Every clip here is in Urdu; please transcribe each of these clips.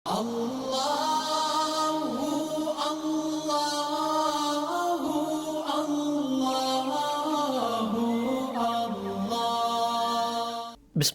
بسم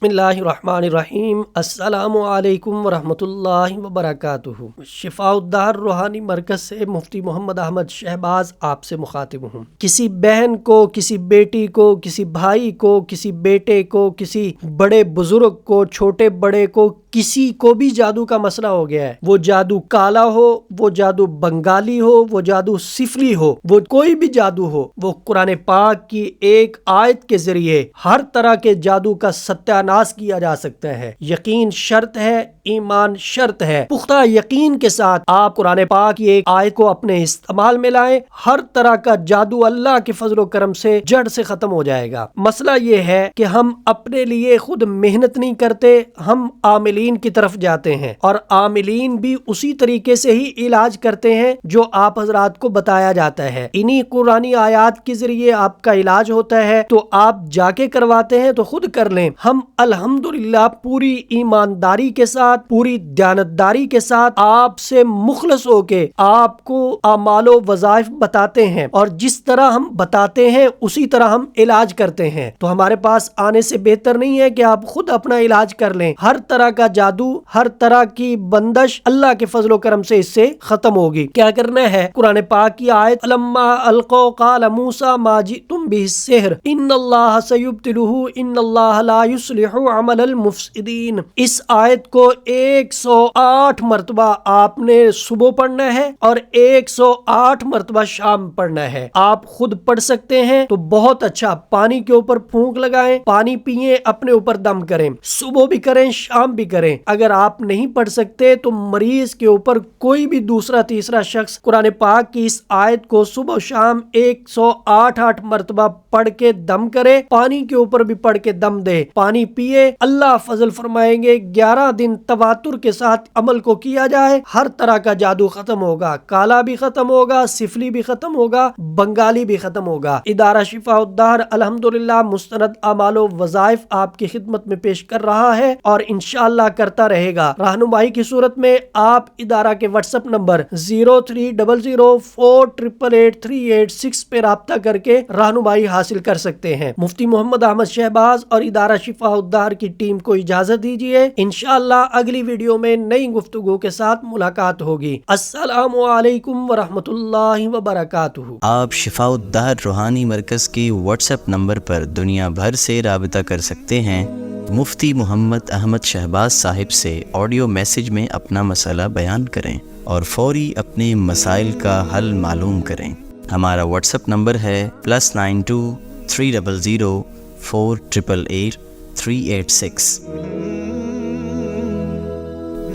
اللہ الرحمن الرحیم۔ السلام علیکم ورحمۃ اللہ وبرکاتہ۔ شفاء الدہر روحانی مرکز سے مفتی محمد احمد شہباز آپ سے مخاطب ہوں۔ کسی بہن کو، کسی بیٹی کو، کسی بھائی کو، کسی بیٹے کو، کسی بڑے بزرگ کو، چھوٹے بڑے کو، کسی کو بھی جادو کا مسئلہ ہو گیا ہے، وہ جادو کالا ہو، وہ جادو بنگالی ہو، وہ جادو سفلی ہو، وہ کوئی بھی جادو ہو، وہ قرآن پاک کی ایک آیت کے ذریعے ہر طرح کے جادو کا ستیاناش کیا جا سکتا ہے۔ یقین شرط ہے، ایمان شرط ہے۔ پختہ یقین کے ساتھ آپ قرآن پاک کی ایک آیت کو اپنے استعمال میں لائیں، ہر طرح کا جادو اللہ کے فضل و کرم سے جڑ سے ختم ہو جائے گا۔ مسئلہ یہ ہے کہ ہم اپنے لیے خود محنت نہیں کرتے، ہم عاملین کی طرف جاتے ہیں، اور عاملین بھی اسی طریقے سے ہی علاج کرتے ہیں جو آپ حضرات کو بتایا جاتا ہے۔ انہی قرآنی آیات کے ذریعے آپ کا علاج ہوتا ہے، تو آپ جا کے کرواتے ہیں تو خود کر لیں۔ ہم الحمدللہ پوری ایمانداری کے ساتھ، پوری دیانتداری کے ساتھ آپ سے مخلص ہو کے آپ کو اعمال و وظائف بتاتے ہیں، اور جس طرح ہم بتاتے ہیں اسی طرح ہم علاج کرتے ہیں۔ تو ہمارے پاس آنے سے بہتر نہیں ہے کہ آپ خود اپنا علاج کر لیں۔ ہر طرح کا جادو، ہر طرح کی بندش اللہ کے فضل و کرم سے اس سے ختم ہوگی۔ کیا کرنا ہے؟ قرآن پاک کی آیت لما القوا قال موسیٰ ما جئتم به السحر ان اللہ سیبطلہ ان اللہ لا یصلح عمل المفسدین، اس آیت کو 108 مرتبہ آپ نے صبح پڑھنا ہے اور 108 مرتبہ شام پڑھنا ہے۔ آپ خود پڑھ سکتے ہیں تو بہت اچھا، پانی کے اوپر پھونک لگائیں، پانی پیئیں، اپنے اوپر دم کریں، صبح بھی کریں شام بھی کریں۔ اگر آپ نہیں پڑھ سکتے تو مریض کے اوپر کوئی بھی دوسرا تیسرا شخص قرآن پاک کی اس آیت کو صبح شام 108 مرتبہ پڑھ کے دم کرے، پانی کے اوپر بھی پڑھ کے دم دے، پانی پیئے، اللہ فضل فرمائیں گے 11 دن تواتر کے ساتھ عمل کو کیا جائے، ہر طرح کا جادو ختم ہوگا، کالا بھی ختم ہوگا، سفلی بھی ختم ہوگا، بنگالی بھی ختم ہوگا۔ ادارہ شفاء الدہر الحمدللہ مستند اعمال و وظائف آپ کی خدمت میں پیش کر رہا ہے، اور انشاءاللہ کرتا رہے گا۔ رہنمائی کی صورت میں آپ ادارہ کے واٹس ایپ نمبر 030048883886 پہ رابطہ کر کے رہنمائی حاصل کر سکتے ہیں۔ مفتی محمد احمد شہباز اور ادارہ شفاء الدہر کی ٹیم کو اجازت دیجیے، انشاءاللہ اگلی ویڈیو میں نئی گفتگو کے ساتھ ملاقات ہوگی۔ السلام علیکم ورحمۃ اللہ وبرکاتہ۔ آپ شفاء الدہر روحانی مرکز کی واٹس ایپ نمبر پر دنیا بھر سے رابطہ کر سکتے ہیں۔ مفتی محمد احمد شہباز صاحب سے آڈیو میسج میں اپنا مسئلہ بیان کریں اور فوری اپنے مسائل کا حل معلوم کریں۔ ہمارا واٹس ایپ نمبر ہے +92 300 488 386۔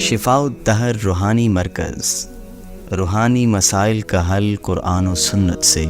شفاء الدہر روحانی مرکز، روحانی مسائل کا حل قرآن و سنت سے۔